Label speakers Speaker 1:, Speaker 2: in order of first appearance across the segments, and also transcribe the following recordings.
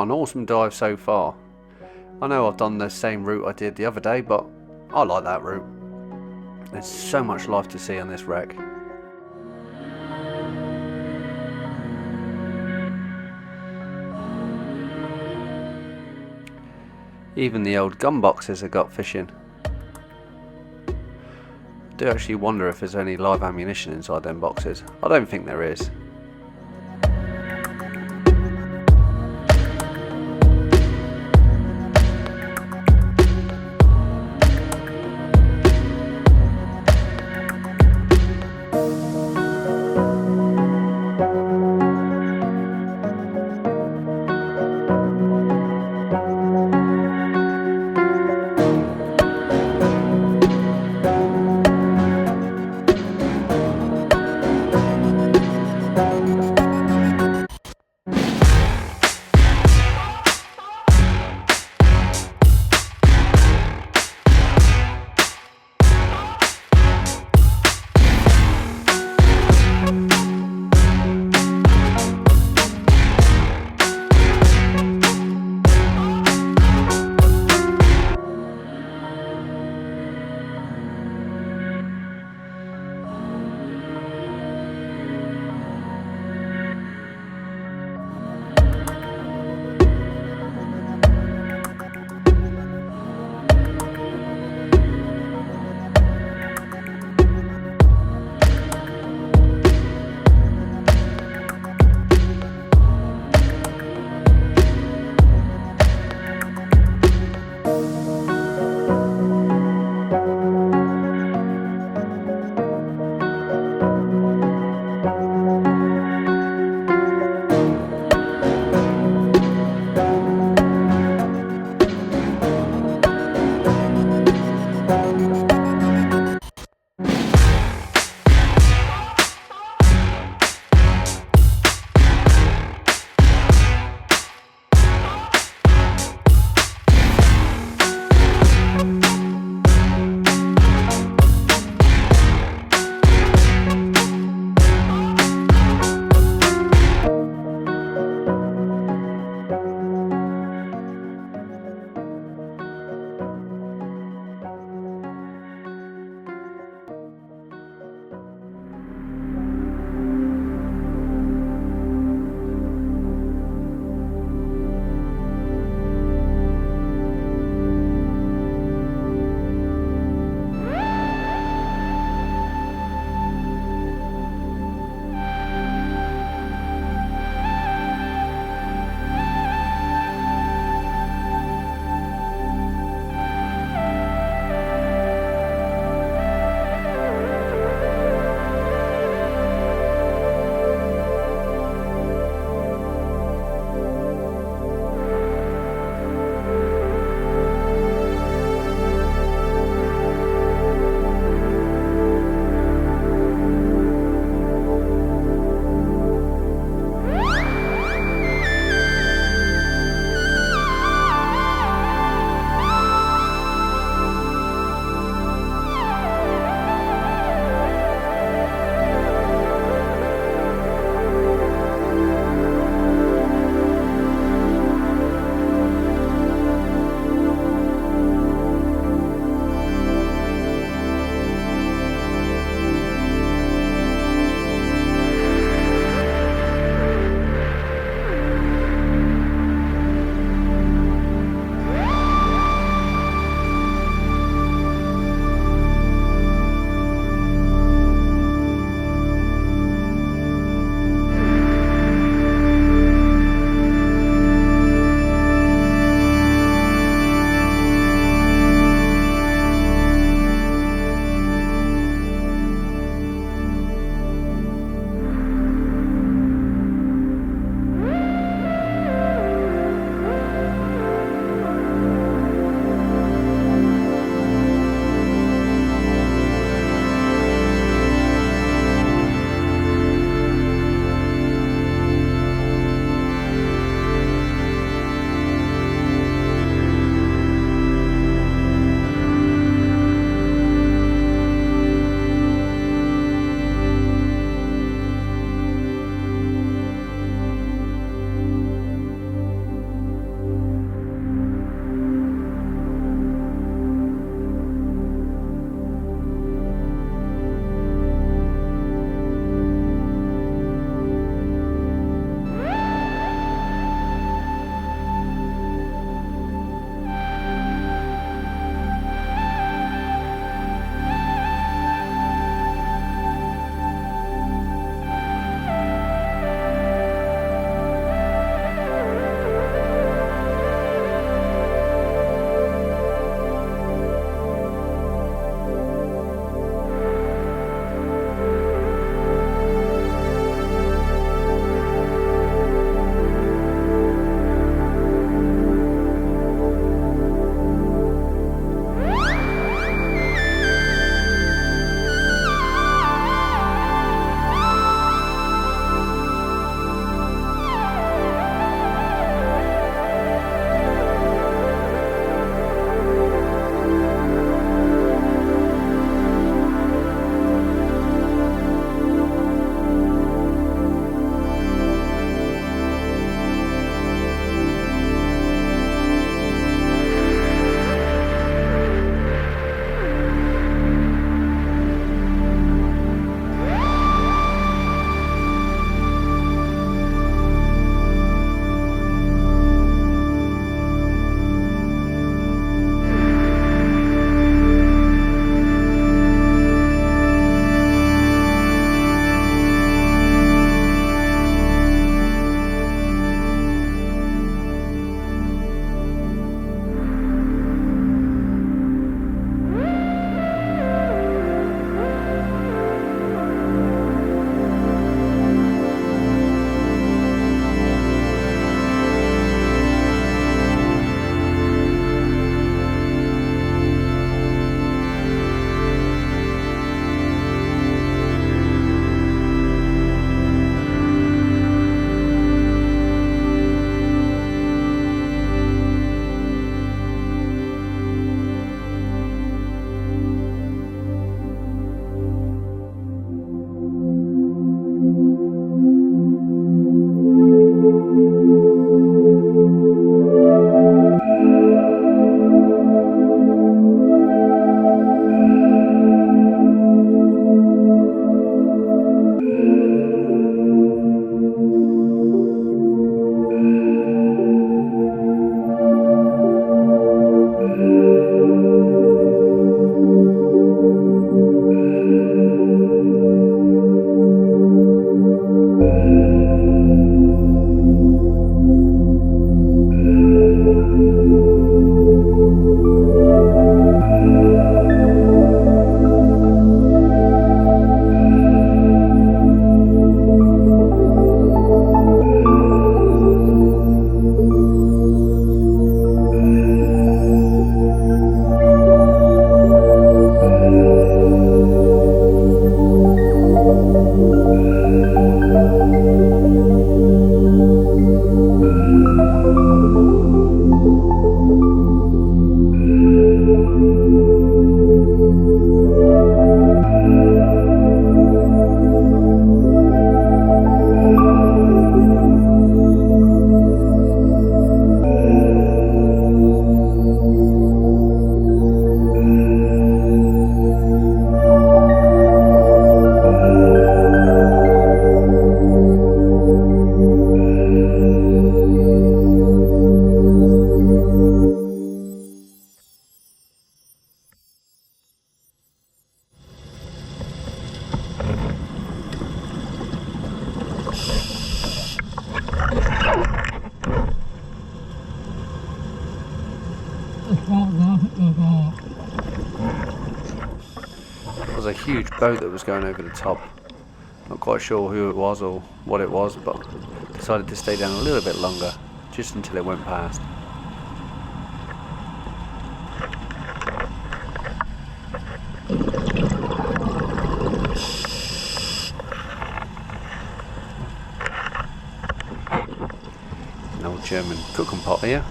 Speaker 1: What an awesome dive so far. I know I've done the same route I did the other day, but I like that route. There's so much life to see on this wreck. Even the old gun boxes have got fishing. I do actually wonder if there's any live ammunition inside them boxes. I don't think there is. huge boat that was going over the top. Not quite sure who it was or what it was, but decided to stay down a little bit longer, just until it went past. An old German cooking pot here.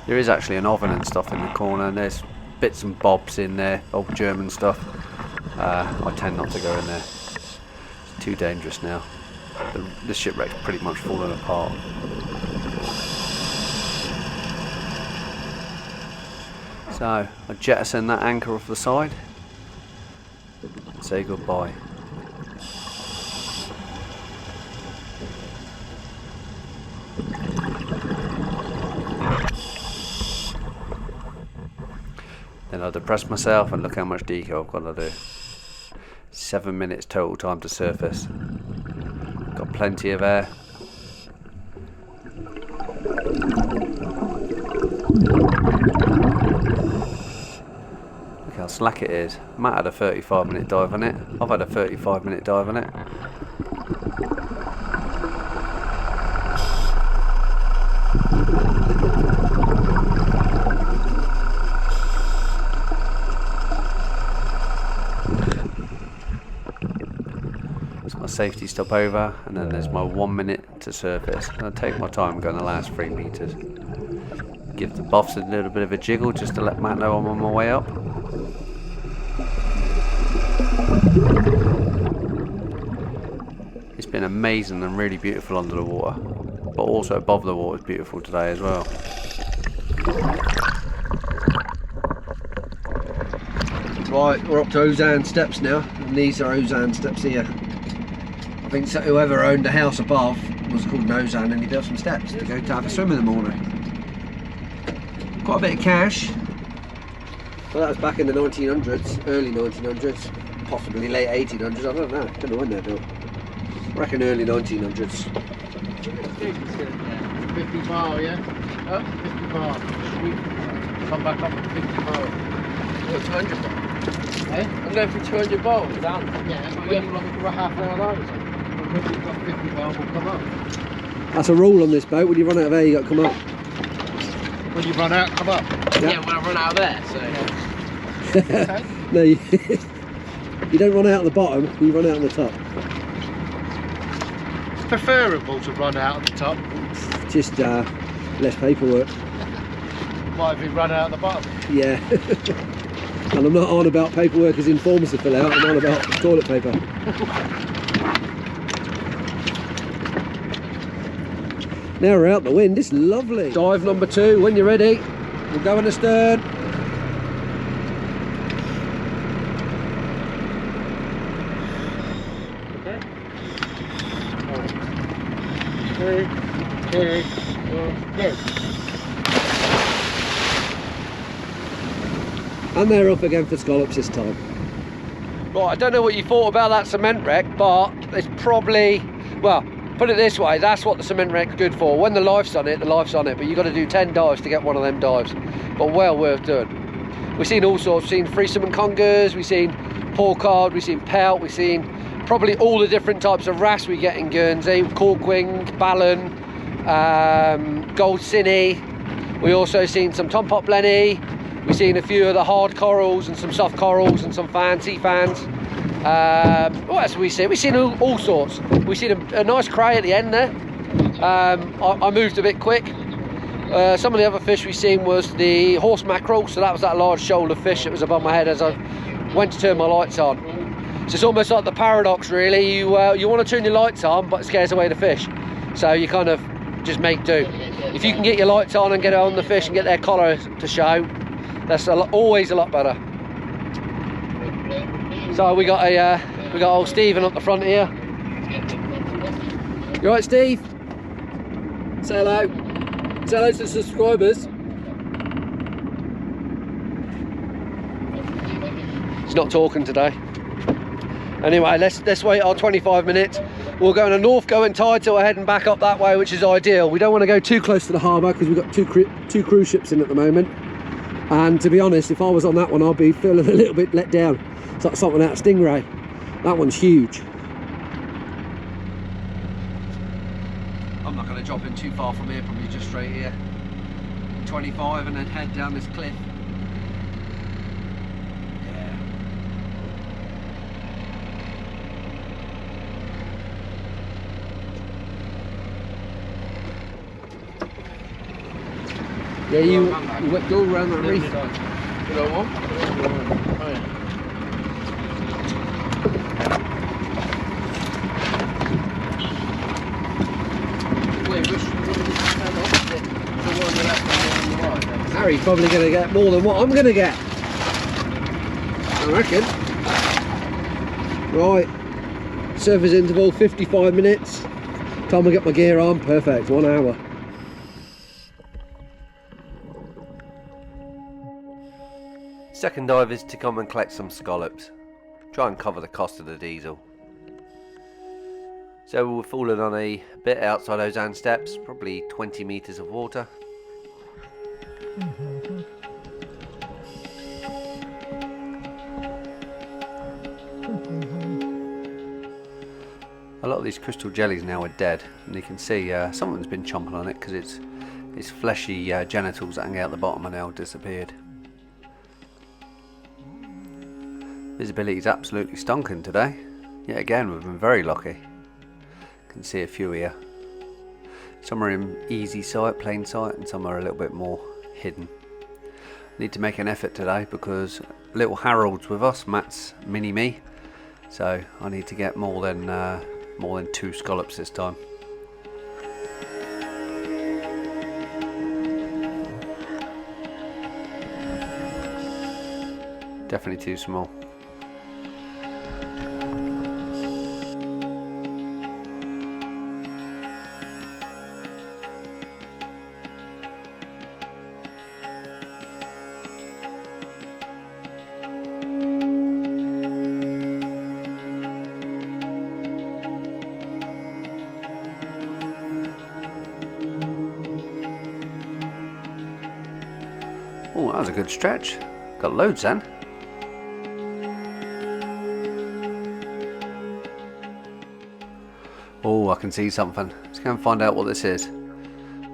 Speaker 1: There is actually an oven and stuff in the corner, and there's bits and bobs in there, old German stuff. I tend not to go in there. It's too dangerous now. The shipwreck's pretty much fallen apart. So I jettison that anchor off the side and say goodbye. Then I depress myself and look how much deco I've got to do. 7 minutes total time to surface. Got plenty of air. Look how slack it is. Matt had a 35-minute dive on it. I've had a 35-minute dive on it. Safety stop over, and then there's my 1 minute to surface. I'll take my time going the last 3 meters. Give the buffs a little bit of a jiggle just to let Matt know I'm on my way up. It's been amazing and really beautiful under the water, but also above the water is beautiful today as well. Right, we're up to Ozan steps now, and these are Ozan steps here. I think so, whoever owned the house above was called Ozan, and he built some steps to go to have a swim in the morning. Quite a bit of cash. Well, that was back in the 1900s, early 1900s, possibly late 1800s, I don't know when they're built. I reckon early 1900s.
Speaker 2: 50 bar, yeah? Oh, 50 bar. Come back up with 50 bar.
Speaker 3: What, 200 bar?
Speaker 2: Eh?
Speaker 3: I'm going for 200 bar down.
Speaker 2: Yeah, but we have for half an hour those. When we've got 50 bar, we'll come up.
Speaker 1: That's a rule on this boat. When you run out of air, you got to come up.
Speaker 2: When you run out, come up.
Speaker 3: Yeah, when I run out of there, so.
Speaker 2: Okay.
Speaker 1: No, you don't run out at the bottom, you run out on the top.
Speaker 2: It's preferable to run out at the top.
Speaker 1: Just less paperwork.
Speaker 2: Why have you run out at the bottom?
Speaker 1: Yeah. And I'm not on about paperwork as in forms to fill out, I'm on about toilet paper. Now we're out the wind, it's lovely. Dive number 2, when you're ready, we'll go in the stern.
Speaker 2: Okay. 3, 2, 1, go.
Speaker 1: And they're up again for scallops this time. Right, I don't know what you thought about that cement wreck, but it's probably, well, put it this way, that's what the cement wreck's good for. When the life's on it, the life's on it, but you've got to do 10 dives to get one of them dives. But well worth doing. We've seen all sorts, we've seen threesome and congers, we've seen porcard, we've seen pelt, we've seen probably all the different types of wrasse we get in Guernsey, corkwing, ballon, gold cinny. We also seen some tompot blenny. We've seen a few of the hard corals and some soft corals and some fancy fans. What else have we seen? We've seen all sorts. We've seen a nice cray at the end there. I moved a bit quick. Some of the other fish we've seen was the horse mackerel, so that was that large shoulder fish that was above my head as I went to turn my lights on. So it's almost like the paradox really, you want to turn your lights on but it scares away the fish. So you kind of just make do. If you can get your lights on and get on the fish and get their collar to show, that's always a lot better. So we got old Stephen up the front here. You alright, Steve? Say hello. Say hello to the subscribers. He's not talking today. Anyway, let's wait our 25 minutes. We'll go on a north going tide, so we're heading back up that way, which is ideal. We don't want to go too close to the harbour because we've got two cruise ships in at the moment. And to be honest, if I was on that one, I'd be feeling a little bit let down. It's like something out of Stingray. That one's huge. I'm not going to drop in too far from here, probably just straight here. 25 and then head down this cliff. Yeah, you go around that reef. Harry's probably going to get more than what I'm going to get, I reckon. Right, surface interval 55 minutes. Time I get my gear on, perfect, 1 hour. Second dive is to come and collect some scallops. Try and cover the cost of the diesel. So we're falling on a bit outside Ozan steps, probably 20 metres of water. A lot of these crystal jellies now are dead, and you can see someone's been chomping on it because its fleshy genitals that hang out the bottom are now disappeared. Visibility is absolutely stonking today. Yet again, we've been very lucky. Can see a few here. Some are in easy sight, plain sight, and some are a little bit more hidden. Need to make an effort today because little Harold's with us, Matt's mini me, so I need to get more than 2 scallops this time. Definitely too small. Oh, that was a good stretch. Got loads then. Oh, I can see something. Let's go and find out what this is.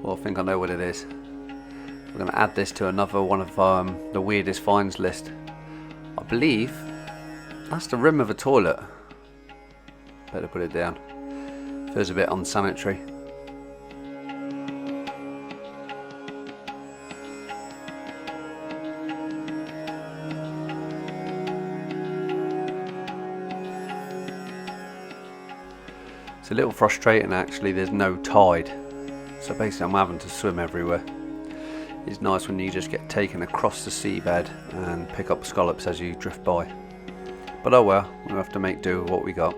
Speaker 1: Well, I think I know what it is. We're going to add this to another one of the weirdest finds list. I believe that's the rim of a toilet. Better put it down. Feels a bit unsanitary. It's a little frustrating actually, there's no tide, so basically I'm having to swim everywhere. It's nice when you just get taken across the seabed and pick up scallops as you drift by. But oh well, we'll have to make do with what we got.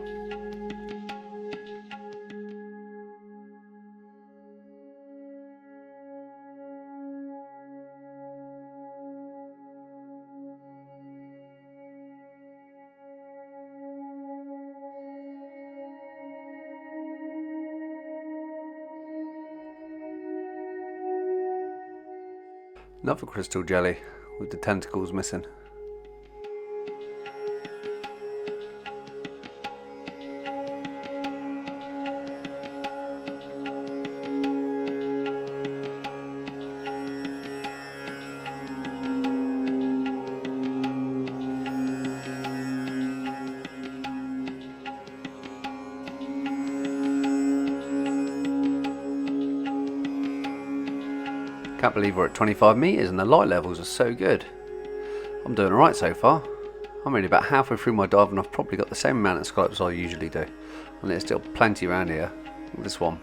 Speaker 1: Another crystal jelly with the tentacles missing. Can't believe we're at 25 metres and the light levels are so good. I'm doing alright so far. I'm only about halfway through my dive and I've probably got the same amount of scallops I usually do. And there's still plenty around here. Look at this one.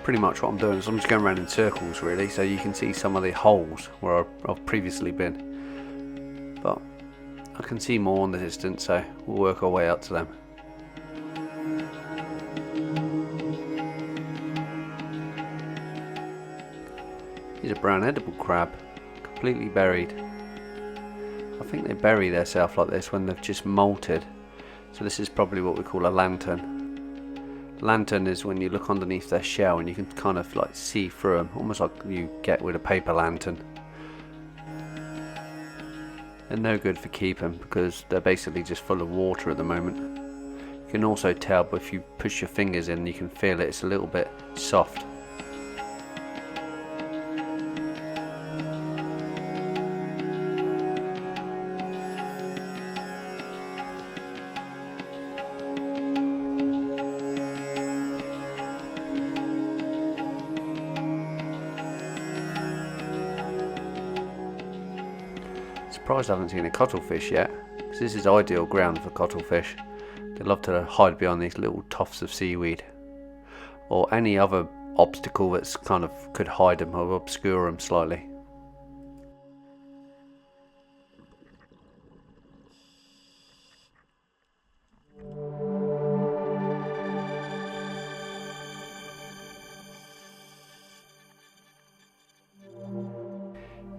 Speaker 1: Pretty much what I'm doing is I'm just going around in circles really, so you can see some of the holes where I've previously been. But I can see more in the distance, so we'll work our way up to them. Here's a brown edible crab, completely buried. I think they bury themselves like this when they've just molted. So this is probably what we call a lantern. Lantern is when you look underneath their shell and you can kind of like see through them, almost like you get with a paper lantern. They're no good for keeping because they're basically just full of water at the moment. You can also tell, but if you push your fingers in, you can feel it, it's a little bit soft. Surprised I haven't seen a cuttlefish yet, because this is ideal ground for cuttlefish. They love to hide behind these little tufts of seaweed, or any other obstacle that's kind of could hide them or obscure them slightly.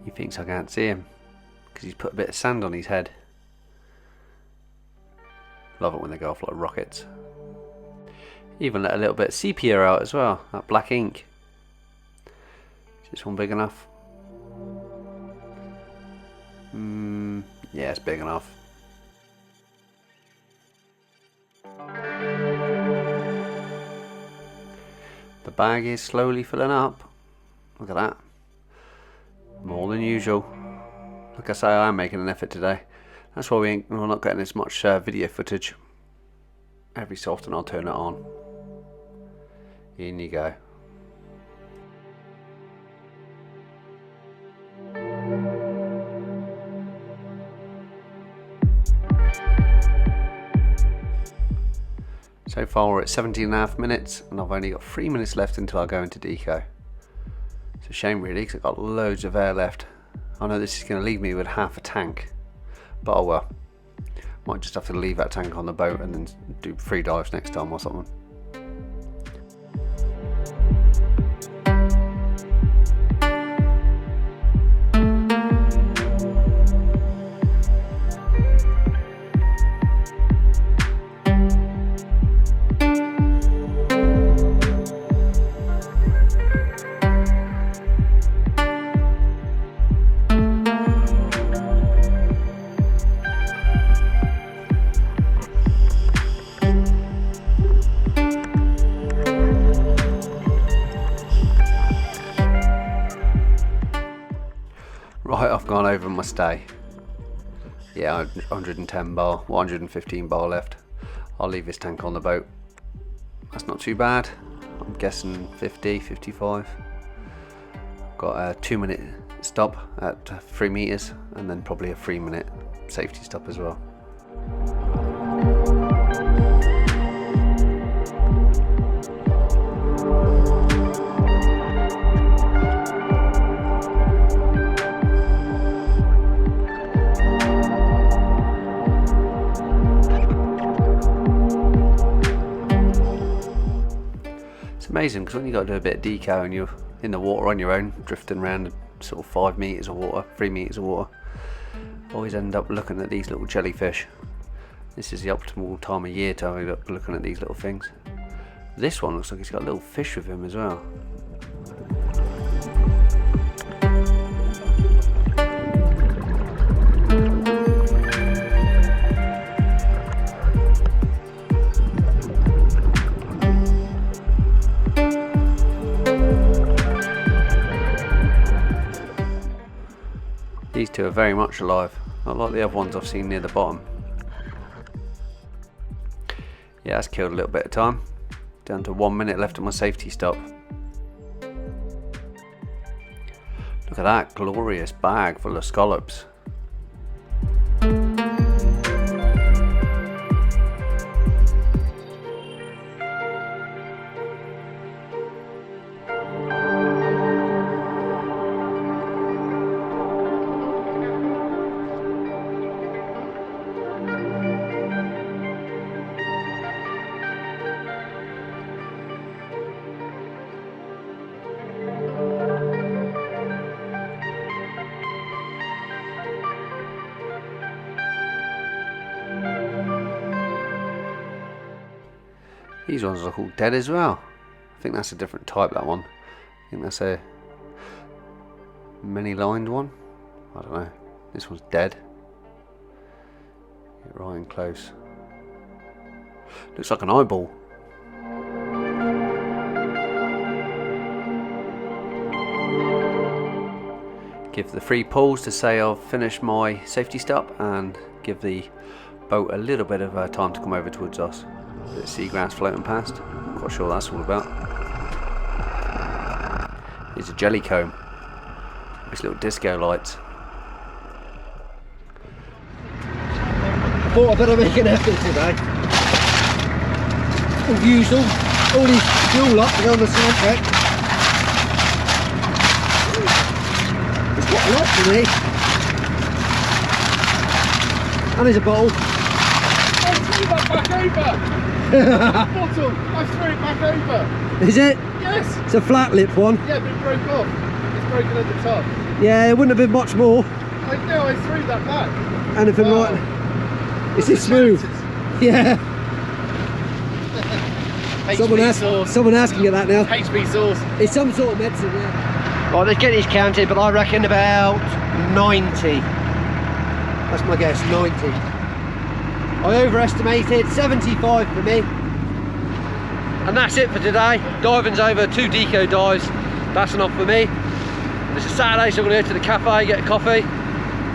Speaker 1: He thinks I can't see him because he's put a bit of sand on his head. Love it when they go off like rockets. Even let a little bit of sepia out as well, that black ink. Is this one big enough? Yeah, it's big enough. The bag is slowly filling up. Look at that. More than usual. Like I say, I am making an effort today. That's why we're not getting as much video footage. Every so often I'll turn it on. In you go. So far we're at 17.5 minutes and I've only got 3 minutes left until I go into deco. It's a shame really because I've got loads of air left. I know this is going to leave me with half a tank, but oh well. Might just have to leave that tank on the boat and then do 3 dives next time or something. Right, I've gone over my stay. Yeah, 110 bar, 115 bar left. I'll leave this tank on the boat. That's not too bad. I'm guessing 50, 55. Got a 2-minute stop at 3 meters and then probably a 3-minute safety stop as well. Amazing because when you got to do a bit of deco and you're in the water on your own, drifting around sort of 5 meters of water, 3 meters of water, always end up looking at these little jellyfish. This is the optimal time of year to end up looking at these little things. This one looks like he's got a little fish with him as well. These two are very much alive, not like the other ones I've seen near the bottom. Yeah, that's killed a little bit of time. Down to 1 minute left of my safety stop. Look at that glorious bag full of scallops. These ones are all dead as well. I think that's a different type, that one. I think that's a many lined one. I don't know. This one's dead. Get right in close. Looks like an eyeball. Give the 3 pulls to say I've finished my safety stop, and give the boat a little bit of time to come over towards us. The seagrass floating past. I'm quite sure what that's all about. Here's a jelly comb. These little disco lights.
Speaker 4: I thought I'd better make an effort today. We've used all these fuel up to go on the cement wreck. It's got a lot for me. And there's a bottle.
Speaker 2: I threw that back over! Bottle! I threw it back over!
Speaker 4: Is it?
Speaker 2: Yes!
Speaker 4: It's a flat lip one.
Speaker 2: Yeah, but it broke off. It's broken at the top.
Speaker 4: Yeah, it wouldn't have been much more.
Speaker 2: I know, I threw that back.
Speaker 4: Anything
Speaker 2: Wow.
Speaker 4: right. Is it smooth? Yeah. Someone asking at that now.
Speaker 3: HB sauce.
Speaker 4: It's some sort of medicine, yeah.
Speaker 1: Right, let's get these counted, but I reckon about 90.
Speaker 4: That's my guess, 90.
Speaker 1: I overestimated, 75 for me. And that's it for today. Diving's over, 2 deco dives. That's enough for me. It's a Saturday, so I'm going to go to the cafe, get a coffee.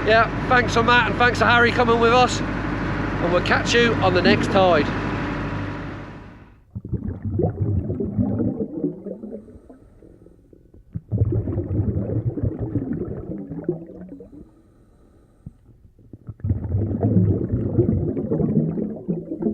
Speaker 1: Yeah, thanks for Matt and thanks to Harry coming with us. And we'll catch you on the next tide.